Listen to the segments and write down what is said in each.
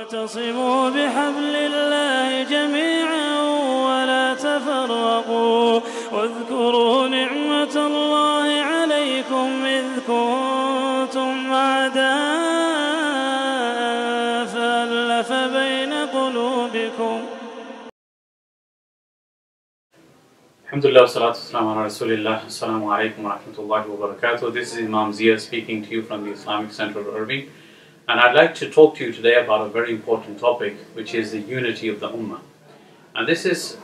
واعتصموا بحبل الله جميعا ولا تفرقوا واذكروا نعمة الله عليكم إذ كنتم أعداء فألف بين قلوبكم. Alhamdulillah, salatu wassalamu ala rasulillah. Assalamu alaikum wa rahmatullahi wa barakatuh. This is Imam Zia speaking to you from the Islamic Center of Irving. And I'd like to talk to you today about a very important topic, which is the unity of the Ummah. And this is,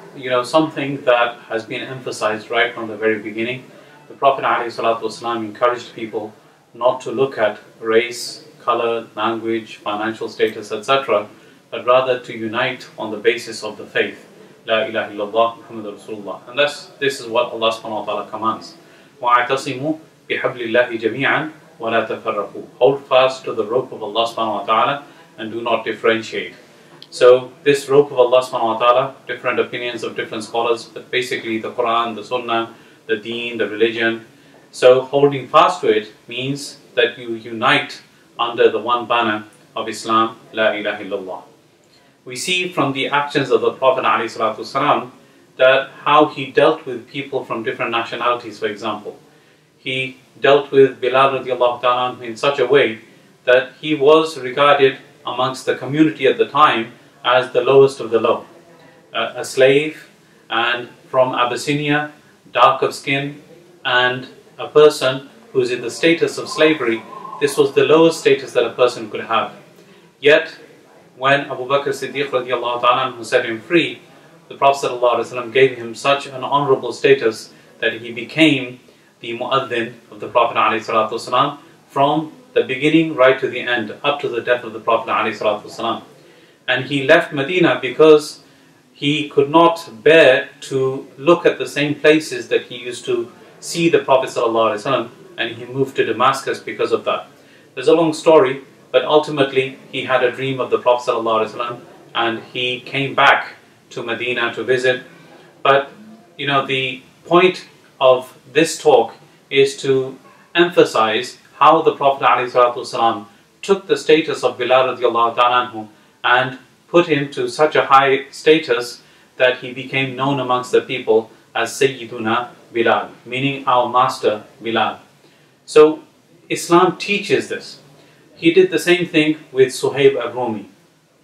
something that has been emphasized right from the very beginning. The Prophet ﷺ encouraged people not to look at race, color, language, financial status, etc., but rather to unite on the basis of the faith. La ilaha illallah Muhammadur Rasulullah. And this is what Allah subhanahu wa ta'ala commands. وَاعْتَصِمُوا بِحَبْلِ اللَّهِ جَمِيعًا وَلَا تَفَرَّقُوا. Hold fast to the rope of Allah subhanahu wa ta'ala and do not differentiate. So this rope of Allah subhanahu wa ta'ala, different opinions of different scholars, but basically the Quran, the Sunnah, the Deen, the religion. So holding fast to it means that you unite under the one banner of Islam, La ilaha illallah. We see from the actions of the Prophet ﷺ that how he dealt with people from different nationalities, for example. He dealt with Bilal radiallahu ta'ala in such a way that he was regarded amongst the community at the time as the lowest of the low. A slave, and from Abyssinia, dark of skin, and a person who is in the status of slavery. This was the lowest status that a person could have. Yet, when Abu Bakr Siddiq radiallahu ta'ala set him free, the Prophet ﷺ gave him such an honorable status that he became the mu'adhin of the Prophet ﷺ from the beginning right to the end, up to the death of the Prophet ﷺ. And he left Medina because he could not bear to look at the same places that he used to see the Prophet ﷺ, and he moved to Damascus because of that. There's a long story, but ultimately he had a dream of the Prophet ﷺ and he came back to Medina to visit. But the point of this talk is to emphasize how the Prophet ﷺ took the status of Bilal radiallahu ta'ala and put him to such a high status that he became known amongst the people as Sayyiduna Bilal, meaning our master Bilal. So Islam teaches this. He did the same thing with Suhaib al-Rumi,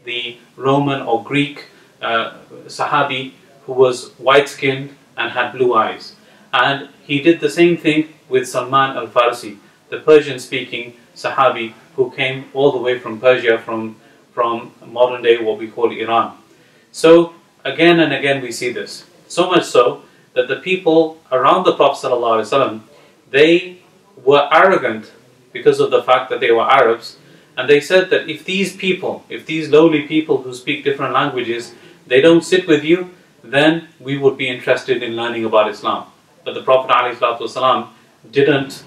the Roman or Greek Sahabi who was white-skinned and had blue eyes. And he did the same thing with Salman al-Farsi, the Persian-speaking Sahabi who came all the way from Persia, from modern day what we call Iran. So again and again we see this. So much so that the people around the Prophet ﷺ, they were arrogant because of the fact that they were Arabs, and they said that if these lowly people who speak different languages, they don't sit with you, then we would be interested in learning about Islam. But the Prophet ﷺ didn't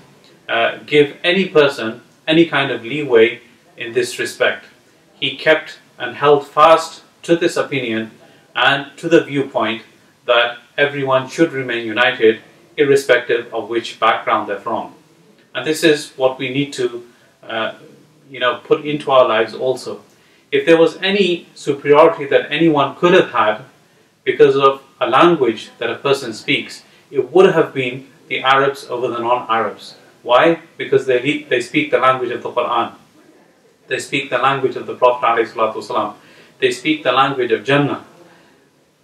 give any person any kind of leeway in this respect. He kept and held fast to this opinion and to the viewpoint that everyone should remain united irrespective of which background they're from. And this is what we need to put into our lives also. If there was any superiority that anyone could have had because of a language that a person speaks, it would have been the Arabs over the non-Arabs. Why? Because they speak the language of the Quran. They speak the language of the Prophet ﷺ. They speak the language of Jannah.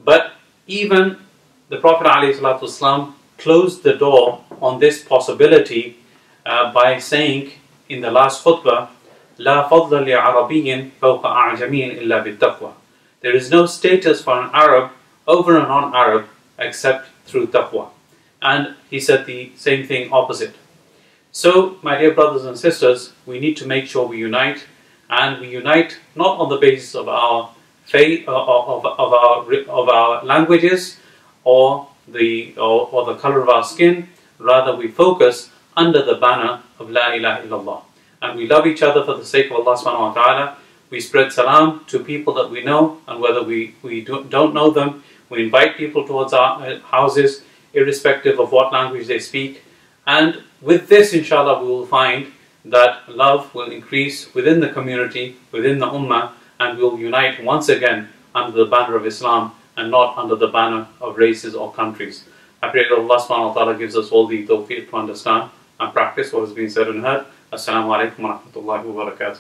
But even the Prophet ﷺ closed the door on this possibility by saying in the last khutbah, لا فضل لعربي فوق أعجمي إلا بالتقوى. There is no status for an Arab over a non-Arab except through taqwa. And he said the same thing opposite. So, my dear brothers and sisters, we need to make sure we unite, and we unite not on the basis of our faith, of our languages, or the color of our skin. Rather, we focus under the banner of La ilaha illallah. And we love each other for the sake of Allah subhanahu wa ta'ala. We spread salam to people that we know, and whether we don't know them, we invite people towards our houses, irrespective of what language they speak. And with this, inshallah, we will find that love will increase within the community, within the ummah, and we'll unite once again under the banner of Islam and not under the banner of races or countries. I pray that Allah subhanahu wa ta'ala gives us all the tawfiq to understand and practice what has been said and heard. Assalamu alaikum wa rahmatullahi wa barakatuh.